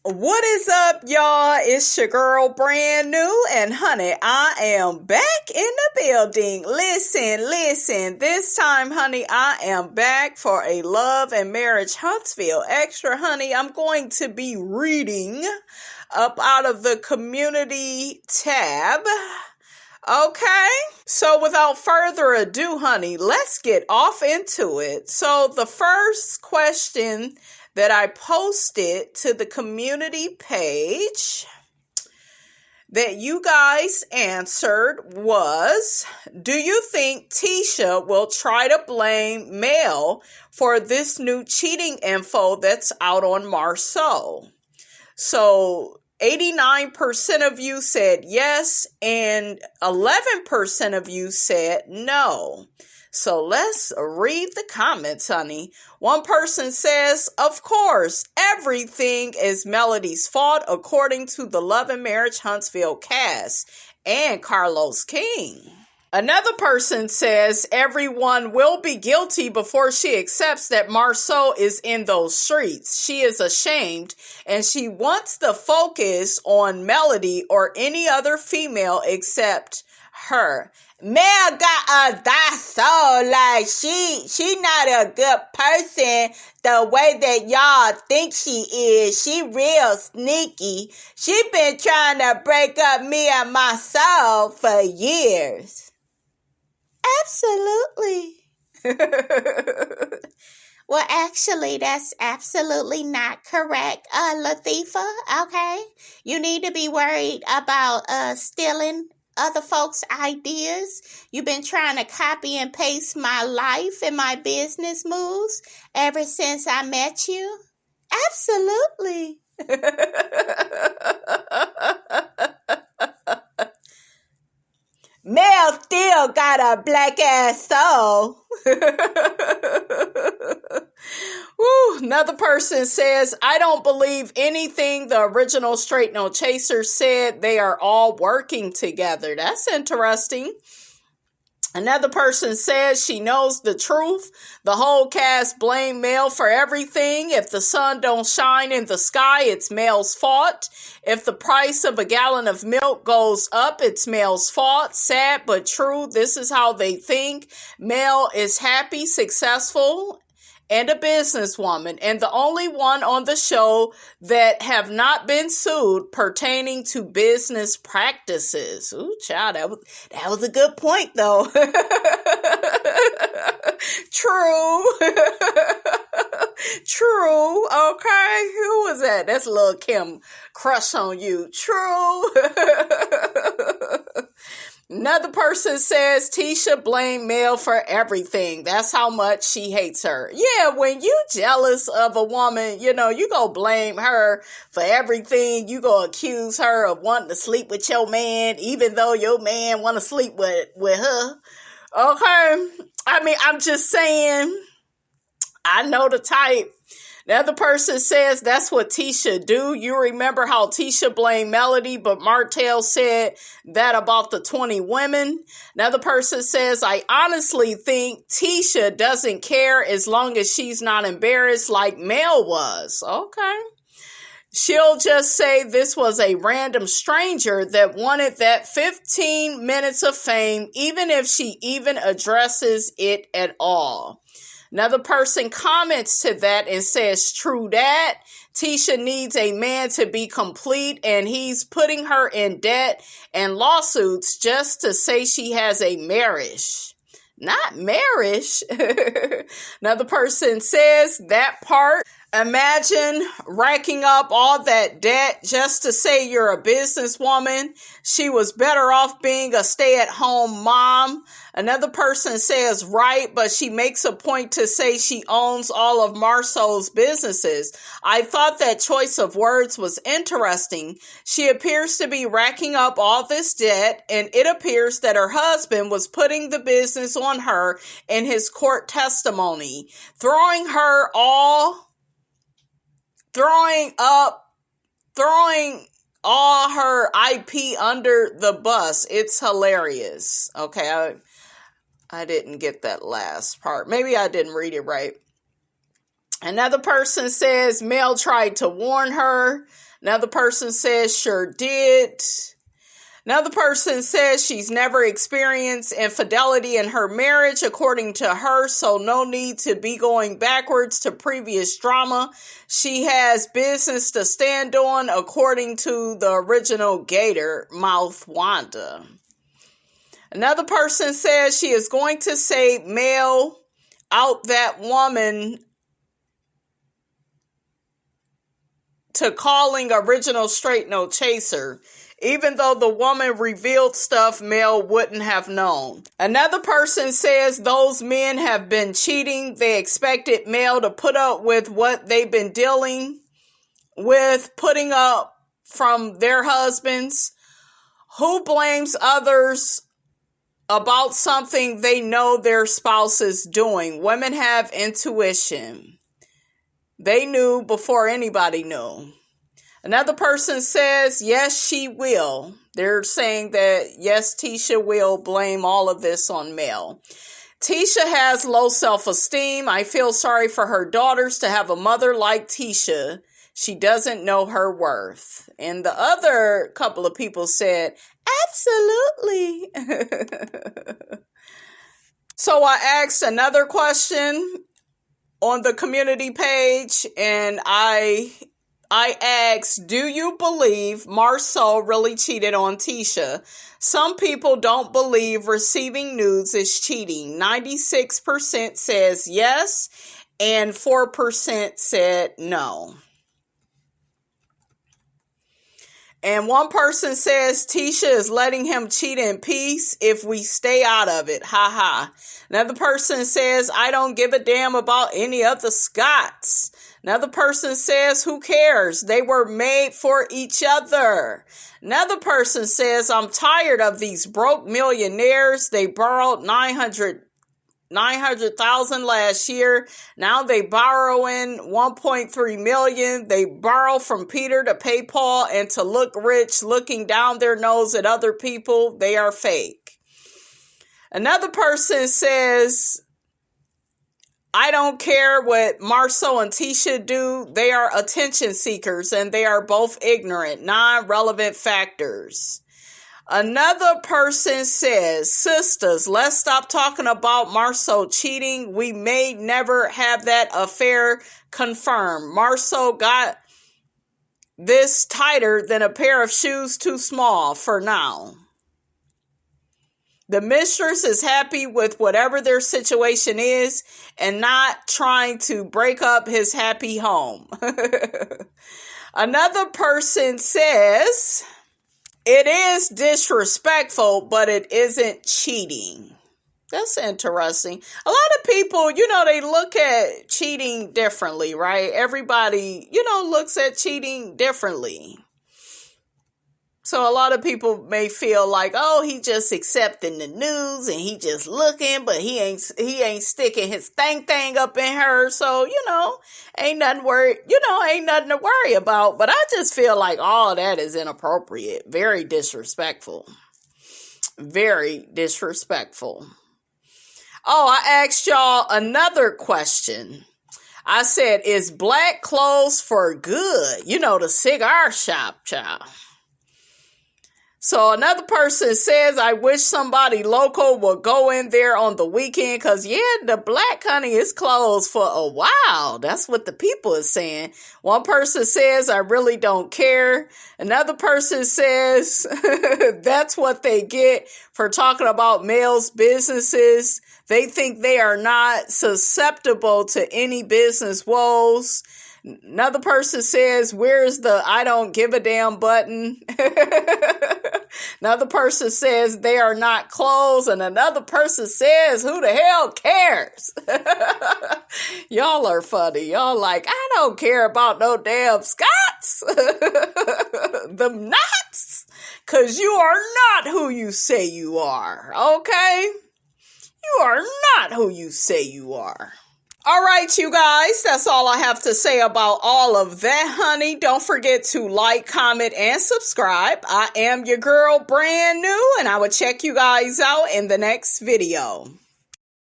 What is up, y'all? It's your girl, brand new, and honey, I am back in the building. Listen. This time, honey, I am back for a Love and Marriage Huntsville Extra, honey. I'm going to be reading up out of the community tab. Okay, so without further ado, honey, let's get off into it. So the first question that I posted to the community page that you guys answered was, do you think Tisha will try to blame Mel for this new cheating info that's out on Marsau? So 89% of you said yes, and 11% of you said no. So let's read the comments, honey. One person says, of course, everything is Melody's fault according to the Love and Marriage Huntsville cast and Carlos King. Another person says everyone will be guilty before she accepts that Marsau is in those streets. She is ashamed and she wants the focus on Melody or any other female except her. Mel got a die soul, like she not a good person the way that y'all think she is. She real sneaky. She been trying to break up me and Marcel for years. Absolutely. Well, actually, that's absolutely not correct, Latifa, okay? You need to be worried about stealing other folks' ideas. You've been trying to copy and paste my life and my business moves ever since I met you. Absolutely. Mel still got a black ass soul. Woo, another person says, I don't believe anything the original Straight No Chaser said. They are all working together. That's interesting. Another person says she knows the truth. The whole cast blame Mel for everything. If the sun don't shine in the sky, it's Mel's fault. If the price of a gallon of milk goes up, it's Mel's fault. Sad but true. This is how they think. Mel is happy, successful, and a businesswoman, and the only one on the show that have not been sued pertaining to business practices. Ooh, child, that was a good point, though. True. True. Okay, who was that? That's Lil' Kim crush on you. True. Another person says Tisha blamed Mel for everything. That's how much she hates her. Yeah, when you jealous of a woman, you go blame her for everything. You go accuse her of wanting to sleep with your man, even though your man want to sleep with her. Okay? I mean, I'm just saying, I know the type. The other person says that's what Tisha do. You remember how Tisha blamed Melody, but Marcel said that about the 20 women. Another person says, I honestly think Tisha doesn't care as long as she's not embarrassed like Mel was. Okay. She'll just say this was a random stranger that wanted that 15 minutes of fame, even if she even addresses it at all. Another person comments to that and says, true that. Tisha needs a man to be complete, and he's putting her in debt and lawsuits just to say she has a marriage. Not marriage. Another person says that part. Imagine racking up all that debt just to say you're a businesswoman. She was better off being a stay-at-home mom. Another person says, right, but she makes a point to say she owns all of Marsau's businesses. I thought that choice of words was interesting. She appears to be racking up all this debt, and it appears that her husband was putting the business on her in his court testimony, throwing all her IP under the bus. It's hilarious. Okay, I didn't get that last part. Maybe I didn't read it right. Another person says Mel tried to warn her. Another person says sure did. Another person says she's never experienced infidelity in her marriage, according to her, so no need to be going backwards to previous drama. She has business to stand on, according to the original Gator Mouth Wanda. Another person says she is going to say Mel out that woman to calling original straight no chaser, even though the woman revealed stuff Mel wouldn't have known. Another person says those men have been cheating. They expected Mel to put up with what they've been dealing with, putting up from their husbands. Who blames others about something they know their spouse is doing? Women have intuition. They knew before anybody knew. Another person says, yes, she will. They're saying that, yes, Tisha will blame all of this on Mel. Tisha has low self-esteem. I feel sorry for her daughters to have a mother like Tisha. She doesn't know her worth. And the other couple of people said, absolutely. So I asked another question on the community page, and I asked, do you believe Marsau really cheated on Tisha? Some people don't believe receiving nudes is cheating. 96% says yes, and 4% said no. And one person says Tisha is letting him cheat in peace if we stay out of it. Ha ha. Another person says, I don't give a damn about any of the Scotts. Another person says, who cares? They were made for each other. Another person says, I'm tired of these broke millionaires. They borrowed $900,000 last year. Now they borrowing $1.3 million. They borrow from Peter to pay Paul and to look rich, looking down their nose at other people. They are fake. Another person says, I don't care what Marsau and Tisha do. They are attention seekers and they are both ignorant, non-relevant factors. Another person says, sisters, let's stop talking about Marsau cheating. We may never have that affair confirmed. Marsau got this tighter than a pair of shoes too small for now. The mistress is happy with whatever their situation is and not trying to break up his happy home. Another person says, it is disrespectful, but it isn't cheating. That's interesting. A lot of people, they look at cheating differently, right? Everybody, looks at cheating differently. So a lot of people may feel like, oh, he just accepting the news and he just looking, but he ain't sticking his thing up in her. So, ain't nothing to worry about. But I just feel like all that is inappropriate. Very disrespectful. Very disrespectful. Oh, I asked y'all another question. I said, is black clothes for good? The cigar shop, child. So another person says, I wish somebody local would go in there on the weekend because, the black honey is closed for a while. That's what the people is saying. One person says, I really don't care. Another person says, that's what they get for talking about males' businesses. They think they are not susceptible to any business woes. Another person says, where's the I don't give a damn button? Another person says they are not closed. And another person says, who the hell cares? Y'all are funny. Y'all like, I don't care about no damn Scots. Them knots. Because you are not who you say you are. Okay? You are not who you say you are. All right, you guys, that's all I have to say about all of that, honey. Don't forget to like, comment, and subscribe. I am your girl, brand new, and I will check you guys out in the next video.